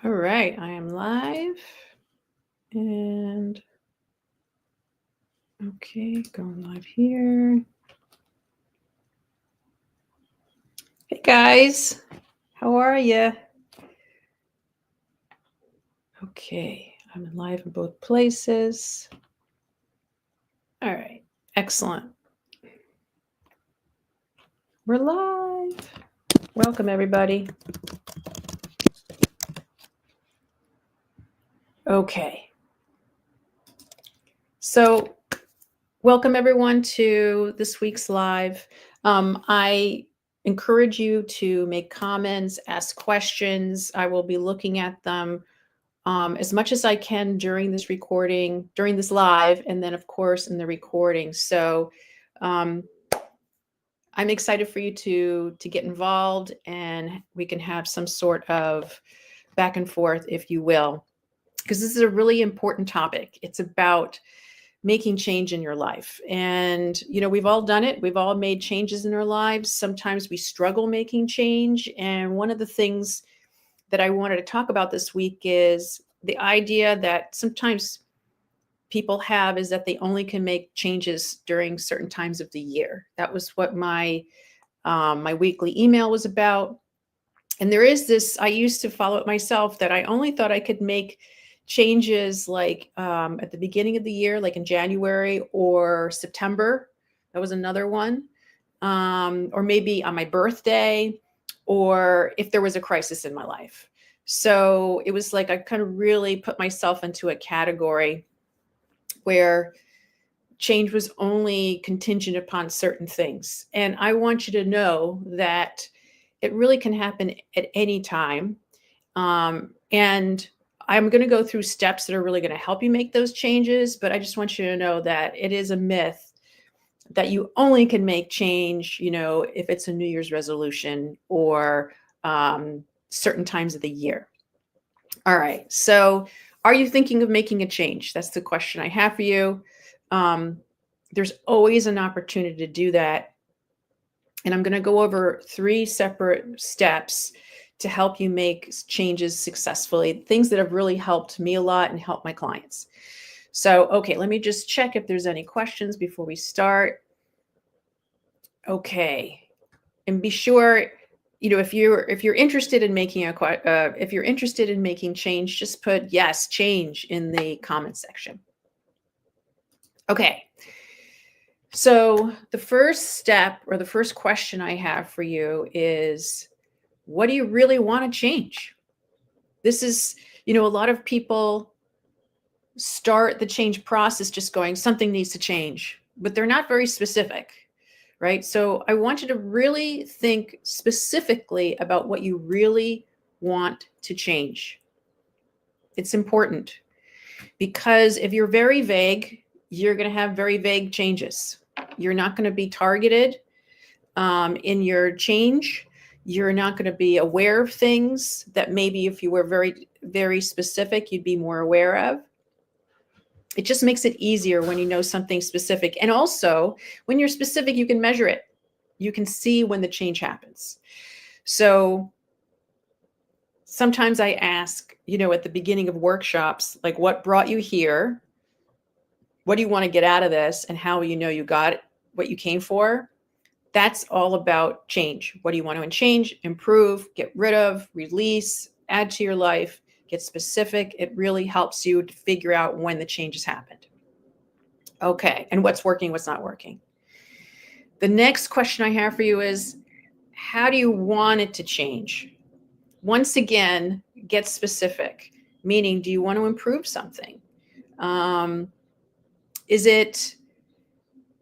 All right, I am live. And okay, going live here. Hey guys, how are you? Okay, I'm live in both places. All right, excellent. We're live. Welcome, everybody. Okay. So, welcome everyone to this week's live. I encourage you to make comments, ask questions. I will be looking at them as much as I can during this recording, during this live, and then of course in the recording. So um, I'm excited for you to get involved, and we can have some sort of back and forth, if you will, because this is a really important topic. It's about making change in your life. And, you know, we've all done it. We've all made changes in our lives. Sometimes we struggle making change. And one of the things that I wanted to talk about this week is the idea that sometimes people have is that they only can make changes during certain times of the year. That was what my weekly email was about. And there is this, I used to follow it myself, that I only thought I could make changes like at the beginning of the year, like in January or September. That was another one. Or maybe on my birthday, or if there was a crisis in my life. So it was like I kind of really put myself into a category where change was only contingent upon certain things. And I want you to know that it really can happen at any time. And I'm going to go through steps that are really going to help you make those changes. But I just want you to know that it is a myth that you only can make change, you know, if it's a New Year's resolution or certain times of the year. All right. So, are you thinking of making a change? That's the question I have for you. There's always an opportunity to do that. And I'm going to go over 3 separate steps to help you make changes successfully, things that have really helped me a lot and helped my clients. So, okay, let me just check if there's any questions before we start. Okay. And be sure, you know, if you're interested in making if you're interested in making change, just put yes, change in the comment section. Okay. So the first step or the first question I have for you is, what do you really want to change? This is, you know, a lot of people start the change process just going, something needs to change, but they're not very specific, right? So I want you to really think specifically about what you really want to change. It's important because if you're very vague, you're going to have very vague changes. You're not going to be targeted in your change. You're not going to be aware of things that maybe if you were very, very specific, you'd be more aware of. It just makes it easier when you know something specific. And also, when you're specific, you can measure it. You can see when the change happens. So sometimes I ask, you know, at the beginning of workshops, like, what brought you here? What do you want to get out of this? And how will you know you got what you came for? That's all about change. What do you want to change, improve, get rid of, release, add to your life, get specific. It really helps you to figure out when the change has happened. Okay, and what's working, what's not working. The next question I have for you is, how do you want it to change? Once again, get specific, meaning, do you want to improve something? Is it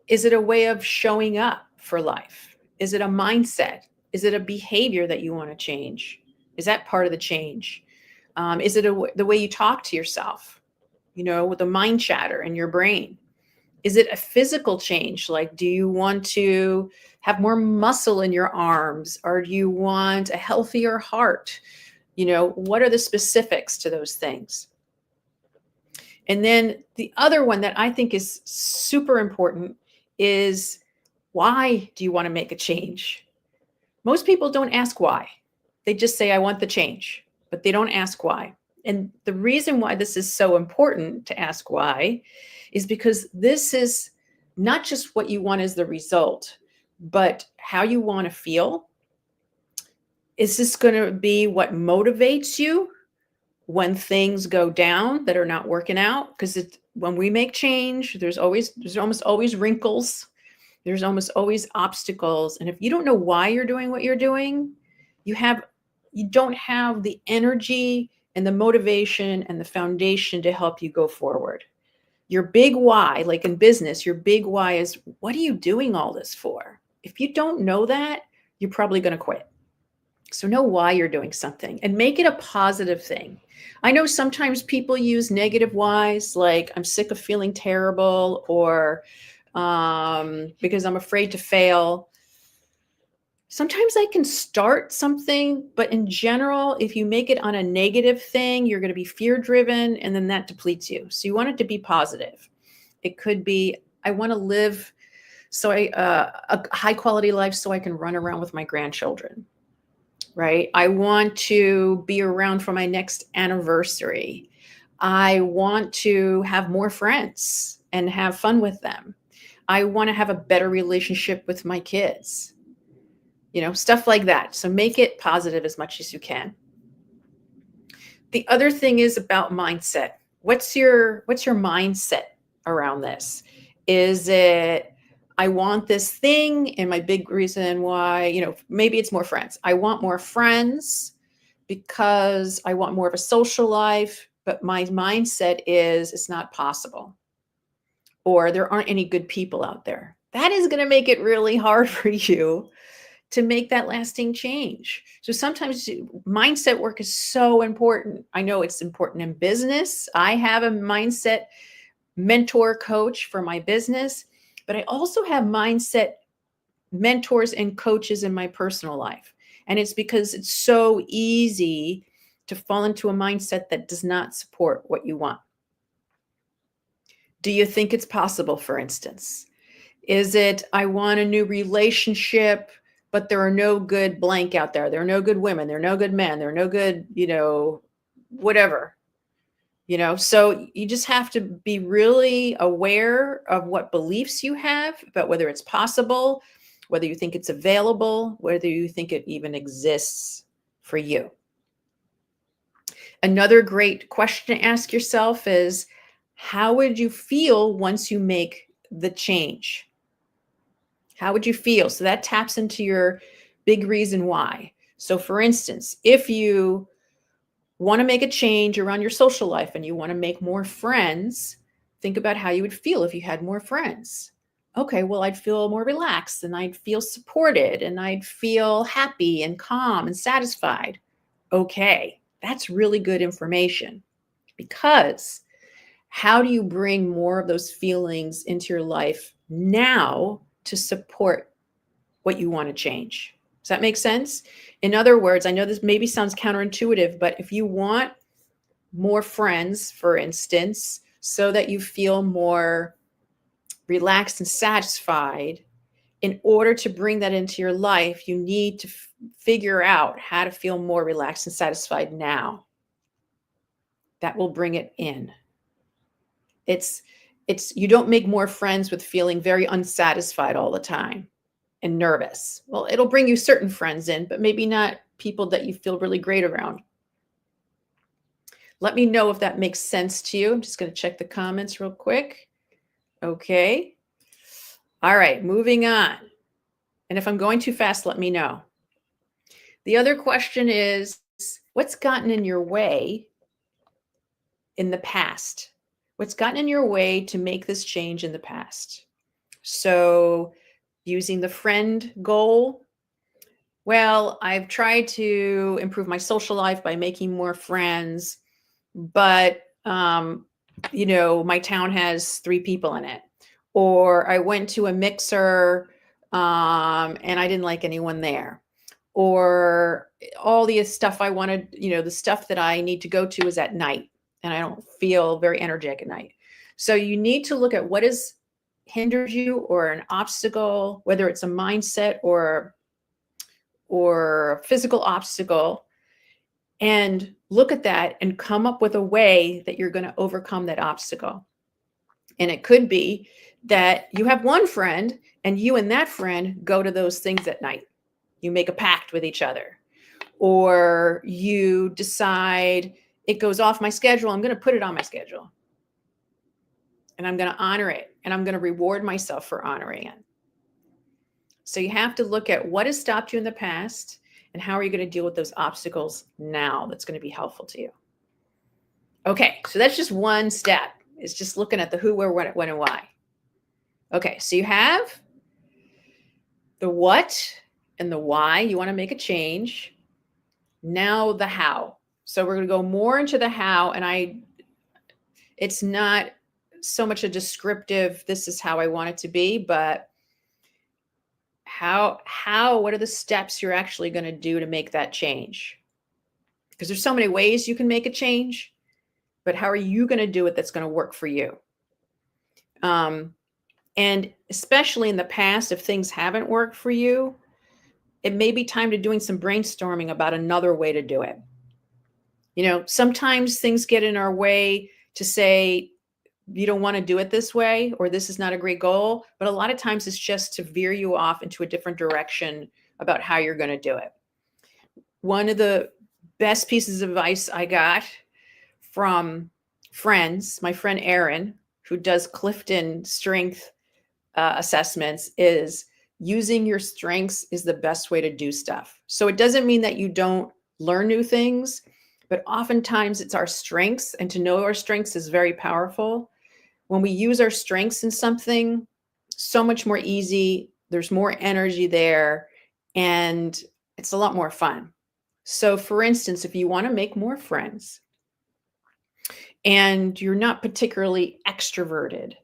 a way of showing up for life? Is it a mindset? Is it a behavior that you want to change? Is that part of the change? Is it the way you talk to yourself, you know, with the mind chatter in your brain? Is it a physical change? Like, do you want to have more muscle in your arms, or do you want a healthier heart? You know, what are the specifics to those things? And then the other one that I think is super important is, why do you want to make a change? Most people don't ask why. They just say, I want the change. but they don't ask why. And the reason why this is so important to ask why is because this is not just what you want as the result, but how you want to feel. Is this going to be what motivates you when things go down that are not working out? Because when we make change, there's almost always wrinkles. There's almost always obstacles. And if you don't know why you're doing what you're doing, you don't have the energy and the motivation and the foundation to help you go forward. Your big why, like in business, your big why is, what are you doing all this for? If you don't know that, you're probably going to quit. So know why you're doing something and make it a positive thing. I know sometimes people use negative whys, like I'm sick of feeling terrible, or because I'm afraid to fail. Sometimes I can start something, but in general, if you make it on a negative thing, you're going to be fear driven, and then that depletes you. So you want it to be positive. It could be, I want to live a high quality life so I can run around with my grandchildren, right? I want to be around for my next anniversary. I want to have more friends and have fun with them. I want to have a better relationship with my kids. Stuff like that. So make it positive as much as you can. The other thing is about mindset. What's your mindset around this? Is it, I want this thing, and my big reason why, maybe it's more friends. I want more friends because I want more of a social life, but my mindset is it's not possible. Or there aren't any good people out there. That is going to make it really hard for you to make that lasting change. So sometimes mindset work is so important. I know it's important in business. I have a mindset mentor coach for my business, but I also have mindset mentors and coaches in my personal life. And it's because it's so easy to fall into a mindset that does not support what you want. Do you think it's possible, for instance? Is it, I want a new relationship, but there are no good blank out there. There are no good women. There are no good men. There are no good, whatever. So you just have to be really aware of what beliefs you have about whether it's possible, whether you think it's available, whether you think it even exists for you. Another great question to ask yourself is, how would you feel once you make the change? How would you feel? So that taps into your big reason why. So for instance, if you want to make a change around your social life and you want to make more friends, think about how you would feel if you had more friends. Okay, well, I'd feel more relaxed, and I'd feel supported, and I'd feel happy and calm and satisfied. Okay, that's really good information, because how do you bring more of those feelings into your life now to support what you want to change? Does that make sense? In other words, I know this maybe sounds counterintuitive, but if you want more friends, for instance, so that you feel more relaxed and satisfied, in order to bring that into your life, you need to figure out how to feel more relaxed and satisfied now. That will bring it in. It's you don't make more friends with feeling very unsatisfied all the time and nervous. Well, it'll bring you certain friends in, but maybe not people that you feel really great around. Let me know if that makes sense to you. I'm just going to check the comments real quick. Okay. All right, moving on. And if I'm going too fast, let me know. The other question is, what's gotten in your way in the past? What's gotten in your way to make this change in the past? So using the friend goal, well, I've tried to improve my social life by making more friends, but my town has 3 people in it. Or I went to a mixer and I didn't like anyone there. Or all the stuff I wanted, the stuff that I need to go to is at night, and I don't feel very energetic at night. So you need to look at what has hindered you, or an obstacle, whether it's a mindset or a physical obstacle, and look at that and come up with a way that you're going to overcome that obstacle. And it could be that you have one friend and you and that friend go to those things at night. You make a pact with each other, or you decide it goes off my schedule. I'm going to put it on my schedule and I'm going to honor it, and I'm going to reward myself for honoring it. So you have to look at what has stopped you in the past and how are you going to deal with those obstacles now that's going to be helpful to you. Okay, so that's just one step. It's just looking at the who, where, when, and why. Okay, so you have the what and the why. You want to make a change. Now the how. So we're going to go more into the how, and it's not so much a descriptive, this is how I want it to be, but what are the steps you're actually going to do to make that change? Because there's so many ways you can make a change, but how are you going to do it that's going to work for you? And especially in the past, if things haven't worked for you, it may be time to doing some brainstorming about another way to do it. You know, sometimes things get in our way to say, you don't want to do it this way, or this is not a great goal. But a lot of times it's just to veer you off into a different direction about how you're going to do it. One of the best pieces of advice I got from friends, my friend Erin, who does Clifton strength assessments, is using your strengths is the best way to do stuff. So it doesn't mean that you don't learn new things, but oftentimes it's our strengths, and to know our strengths is very powerful. When we use our strengths in something, so much more easy, there's more energy there, and it's a lot more fun. So for instance, if you want to make more friends and you're not particularly extroverted,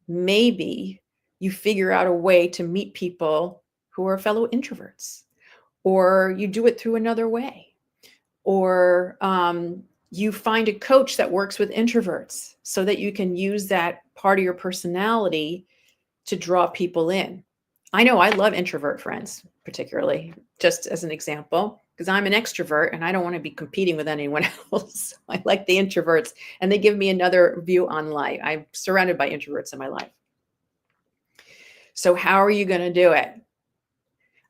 maybe you figure out a way to meet people who are fellow introverts, or you do it through another way, or you find a coach that works with introverts so that you can use that part of your personality to draw people in. I know I love introvert friends, particularly, just as an example, because I'm an extrovert and I don't want to be competing with anyone else. I like the introverts, and they give me another view on life. I'm surrounded by introverts in my life. So how are you going to do it?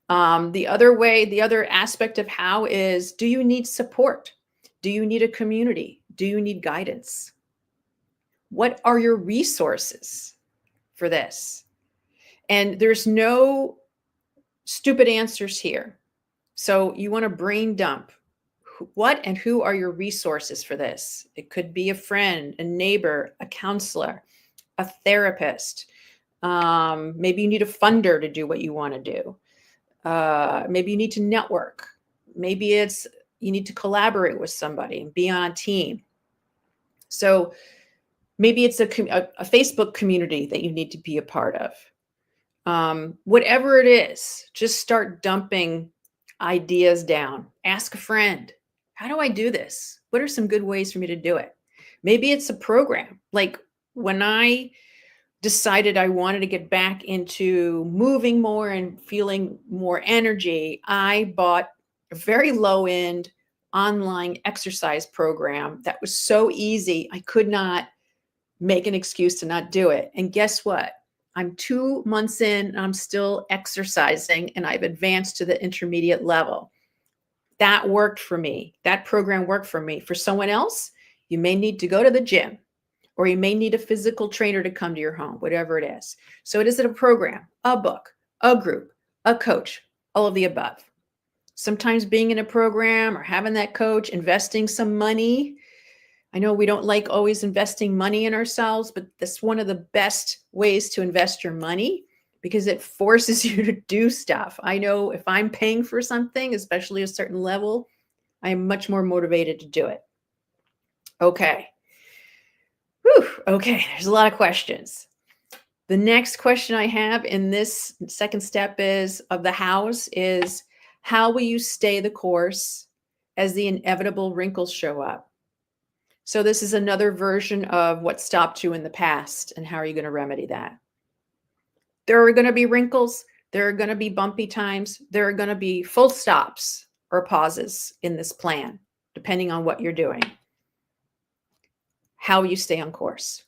The other aspect of how is, do you need support? Do you need a community? Do you need guidance? What are your resources for this? And there's no stupid answers here. So you want to brain dump. What and who are your resources for this? It could be a friend, a neighbor, a counselor, a therapist. Maybe you need a funder to do what you want to do. Maybe you need to network. Maybe you need to collaborate with somebody and be on a team. So maybe it's a Facebook community that you need to be a part of. Whatever it is, just start dumping ideas down. Ask a friend, how do I do this? What are some good ways for me to do it? Maybe it's a program. Like when I decided I wanted to get back into moving more and feeling more energy, I bought a very low-end online exercise program that was so easy, I could not make an excuse to not do it. And guess what? I'm 2 months in and I'm still exercising, and I've advanced to the intermediate level. That worked for me. That program worked for me. For someone else, you may need to go to the gym, or you may need a physical trainer to come to your home, whatever it is. So it isn't a program, a book, a group, a coach, all of the above. Sometimes being in a program or having that coach, investing some money. I know we don't like always investing money in ourselves, but that's one of the best ways to invest your money, because it forces you to do stuff. I know if I'm paying for something, especially a certain level, I am much more motivated to do it. Okay. Whew, okay, there's a lot of questions. The next question I have in this second step of the hows is, how will you stay the course as the inevitable wrinkles show up? So this is another version of what stopped you in the past, and how are you going to remedy that? There are going to be wrinkles. There are going to be bumpy times. There are going to be full stops or pauses in this plan. depending on what you're doing, how you stay on course.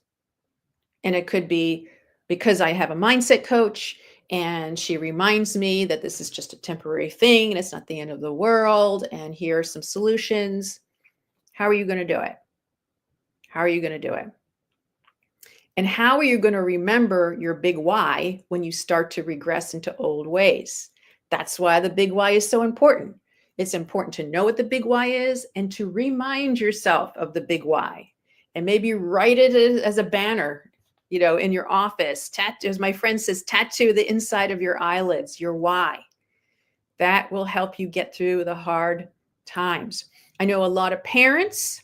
And it could be because I have a mindset coach and she reminds me that this is just a temporary thing and it's not the end of the world. And here are some solutions. How are you going to do it? How are you going to do it? And how are you going to remember your big why when you start to regress into old ways? That's why the big why is so important. It's important to know what the big why is and to remind yourself of the big why. And maybe write it as a banner, in your office. As my friend says, tattoo the inside of your eyelids, your why. That will help you get through the hard times. I know a lot of parents,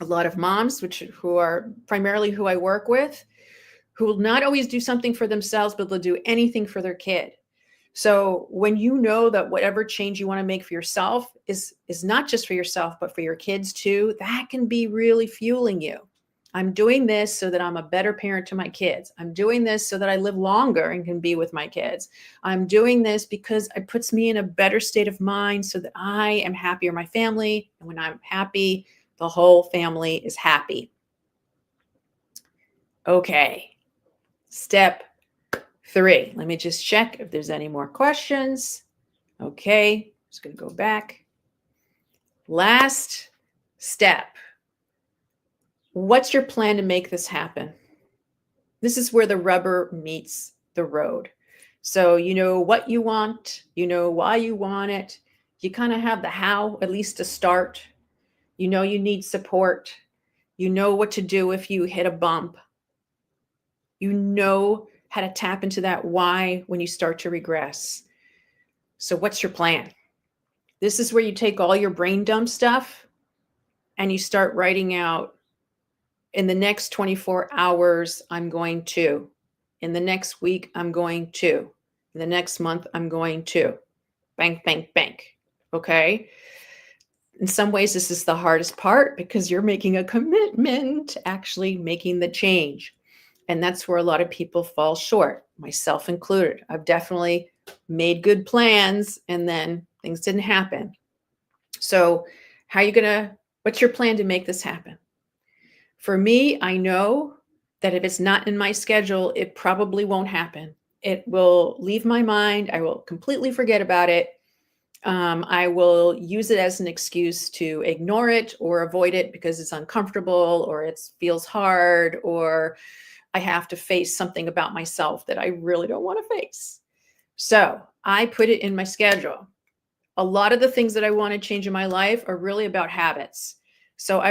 a lot of moms, who are primarily who I work with, who will not always do something for themselves, but they'll do anything for their kid. So when you know that whatever change you want to make for yourself is not just for yourself, but for your kids too, that can be really fueling you. I'm doing this so that I'm a better parent to my kids. I'm doing this so that I live longer and can be with my kids. I'm doing this because it puts me in a better state of mind so that I am happier, my family. And when I'm happy, the whole family is happy. Okay. Step 3. Let me just check if there's any more questions. Okay. Just going to go back. Last step. What's your plan to make this happen? This is where the rubber meets the road. So you know what you want, you know why you want it. You kind of have the how, at least to start. You know you need support. You know what to do if you hit a bump. You know how to tap into that why when you start to regress. So what's your plan? This is where you take all your brain dump stuff and you start writing out, in the next 24 hours, I'm going to. In the next week, I'm going to. In the next month, I'm going to. Bank, bank, bank. Okay? In some ways, this is the hardest part because you're making a commitment to actually making the change. And that's where a lot of people fall short, myself included. I've definitely made good plans and then things didn't happen. So what's your plan to make this happen? For me, I know that if it's not in my schedule, it probably won't happen. It will leave my mind. I will completely forget about it. I will use it as an excuse to ignore it or avoid it because it's uncomfortable or it feels hard or I have to face something about myself that I really don't want to face. So I put it in my schedule. A lot of the things that I want to change in my life are really about habits. So I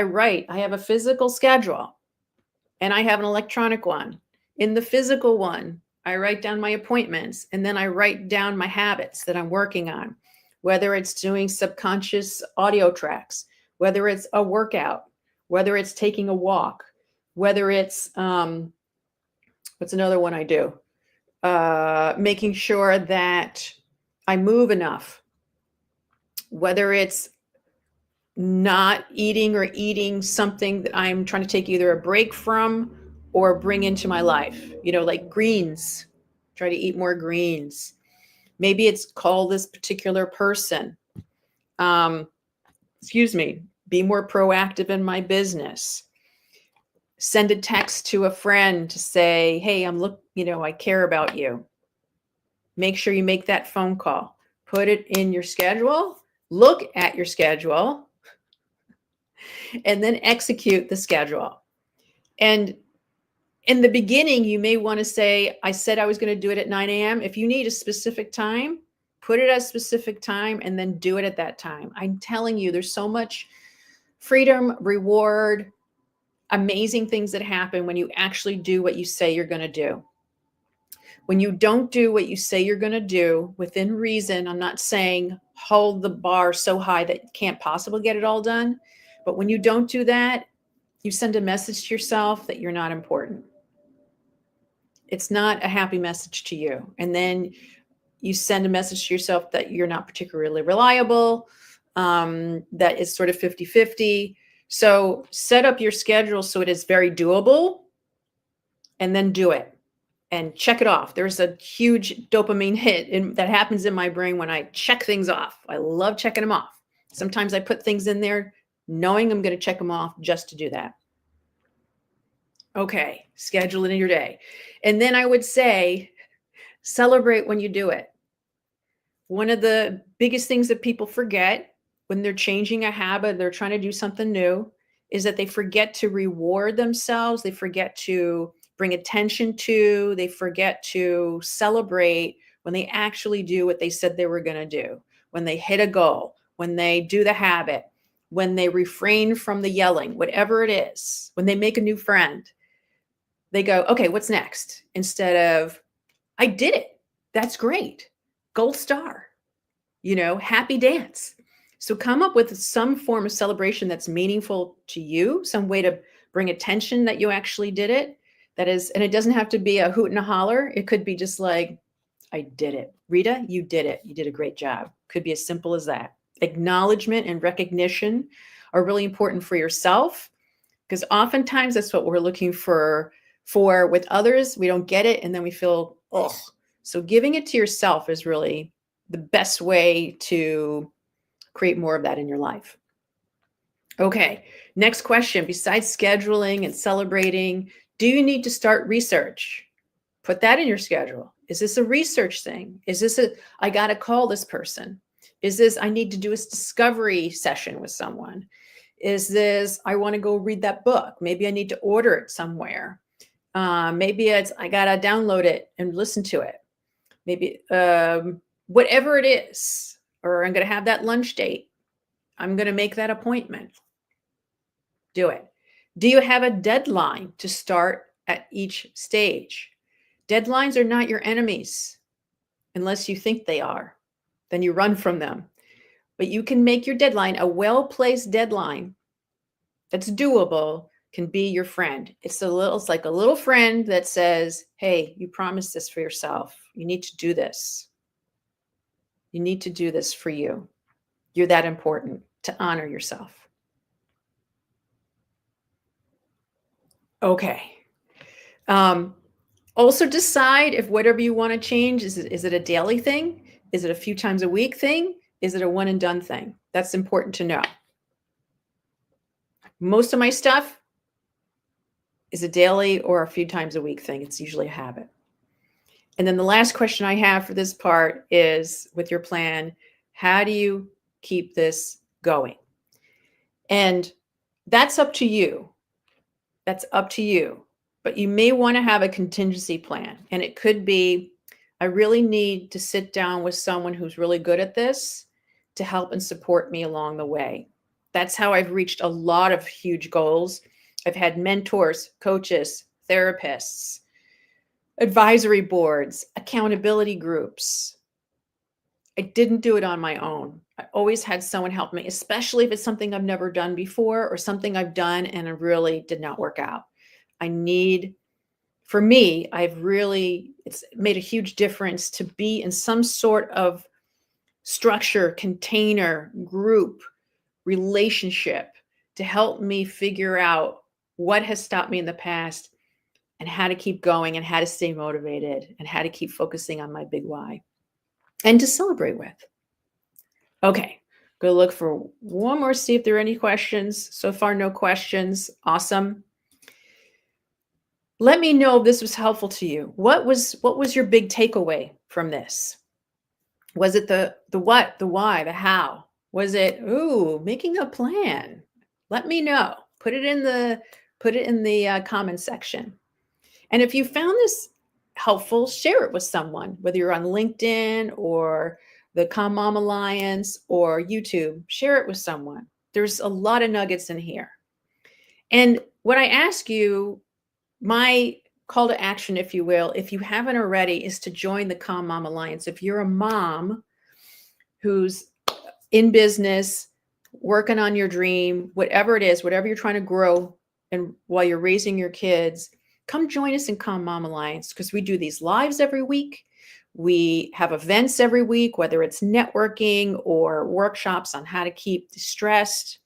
have a physical schedule and I have an electronic one. In the physical one, I write down my appointments and then I write down my habits that I'm working on, whether it's doing subconscious audio tracks, whether it's a workout, whether it's taking a walk, whether it's, what's another one I do? Making sure that I move enough, whether it's not eating or eating something that I'm trying to take either a break from or bring into my life, like greens, try to eat more greens. Maybe it's call this particular person, be more proactive in my business. Send a text to a friend to say, hey, I care about you. Make sure you make that phone call. Put it in your schedule. Look at your schedule. And then execute the schedule. And in the beginning, you may want to say, I said I was going to do it at 9 a.m. If you need a specific time, put it at a specific time and then do it at that time. I'm telling you, there's so much freedom, reward, amazing things that happen when you actually do what you say you're going to do. When you don't do what you say you're going to do within reason, I'm not saying hold the bar so high that you can't possibly get it all done. But when you don't do that, you send a message to yourself that you're not important. It's not a happy message to you. And then you send a message to yourself that you're not particularly reliable, that is sort of 50-50. So set up your schedule so it is very doable and then do it and check it off. There's a huge dopamine hit that happens in my brain when I check things off. I love checking them off. Sometimes I put things in there knowing I'm going to check them off just to do that. Okay, schedule it in your day. And then I would say, celebrate when you do it. One of the biggest things that people forget when they're changing a habit, they're trying to do something new, is that they forget to reward themselves. They forget to bring attention to, they forget to celebrate when they actually do what they said they were going to do, when they hit a goal, when they do the habit, when they refrain from the yelling, whatever it is, when they make a new friend. They go, okay, what's next? Instead of, I did it. That's great. Gold star, happy dance. So come up with some form of celebration that's meaningful to you, some way to bring attention that you actually did it. That is, and it doesn't have to be a hoot and a holler. It could be just like, I did it. Rita, you did it. You did a great job. Could be as simple as that. Acknowledgement and recognition are really important for yourself, because oftentimes that's what we're looking for with others. We don't get it, and then we feel, ugh. So giving it to yourself is really the best way to create more of that in your life. Okay, next question. Besides scheduling and celebrating, do you need to start research? Put that in your schedule. Is this a research thing? Is this I got to call this person? Is this, I need to do a discovery session with someone? Is this, I want to go read that book? Maybe I need to order it somewhere. Maybe it's, I got to download it and listen to it. Maybe whatever it is, or I'm going to have that lunch date. I'm going to make that appointment. Do it. Do you have a deadline to start at each stage? Deadlines are not your enemies unless you think they are. Then you run from them. But you can make your deadline, a well-placed deadline that's doable, can be your friend. It's like a little friend that says, hey, you promised this for yourself. You need to do this. You need to do this for you. You're that important to honor yourself. Okay. Also decide if whatever you want to change, is it a daily thing? Is it a few times a week thing? Is it a one and done thing? That's important to know. Most of my stuff is a daily or a few times a week thing. It's usually a habit. And then the last question I have for this part is, with your plan, how do you keep this going? And that's up to you. That's up to you. But you may want to have a contingency plan. And it could be, I really need to sit down with someone who's really good at this to help and support me along the way. That's how I've reached a lot of huge goals. I've had mentors, coaches, therapists, advisory boards, accountability groups. I didn't do it on my own. I always had someone help me, especially if it's something I've never done before or something I've done and it really did not work out. For me, it's made a huge difference to be in some sort of structure, container, group, relationship to help me figure out what has stopped me in the past and how to keep going and how to stay motivated and how to keep focusing on my big why and to celebrate with. Okay, go look for one more, see if there are any questions. So far, no questions. Awesome. Let me know if this was helpful to you. What was your big takeaway from this? Was it the what, the why, the how? Was it, making a plan? Let me know. Put it in the comment section. And if you found this helpful, share it with someone, whether you're on LinkedIn or the Calm Mom Alliance or YouTube. Share it with someone. There's a lot of nuggets in here. And what I ask you, my call to action, if you will, if you haven't already, is to join the Calm Mom Alliance. If you're a mom who's in business, working on your dream, whatever it is, whatever you're trying to grow, and while you're raising your kids, come join us in Calm Mom Alliance, because we do these lives every week. We have events every week, whether it's networking or workshops on how to keep stressed.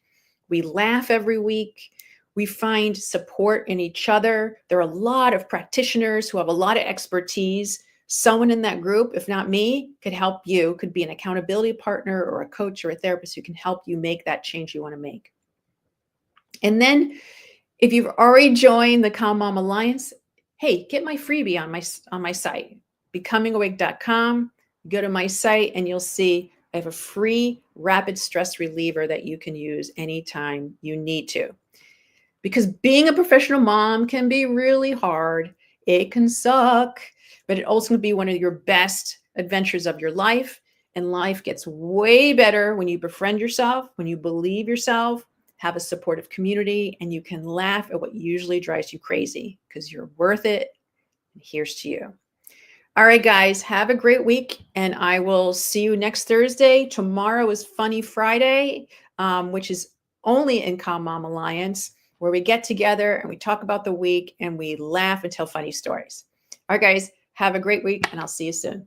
We laugh every week. We find support in each other. There are a lot of practitioners who have a lot of expertise. someone in that group, if not me, could help you, could be an accountability partner or a coach or a therapist who can help you make that change you want to make. And then if you've already joined the Calm Mom Alliance, hey, get my freebie on my site, becomingawake.com. Go to my site and you'll see I have a free rapid stress reliever that you can use anytime you need to. Because being a professional mom can be really hard. It can suck, but it also can be one of your best adventures of your life. And life gets way better when you befriend yourself, when you believe yourself, have a supportive community, and you can laugh at what usually drives you crazy because you're worth it. And here's to you. All right, guys, have a great week, and I will see you next Thursday. Tomorrow is Funny Friday, which is only in Calm Mom Alliance, where we get together and we talk about the week and we laugh and tell funny stories. All right, guys, have a great week, and I'll see you soon.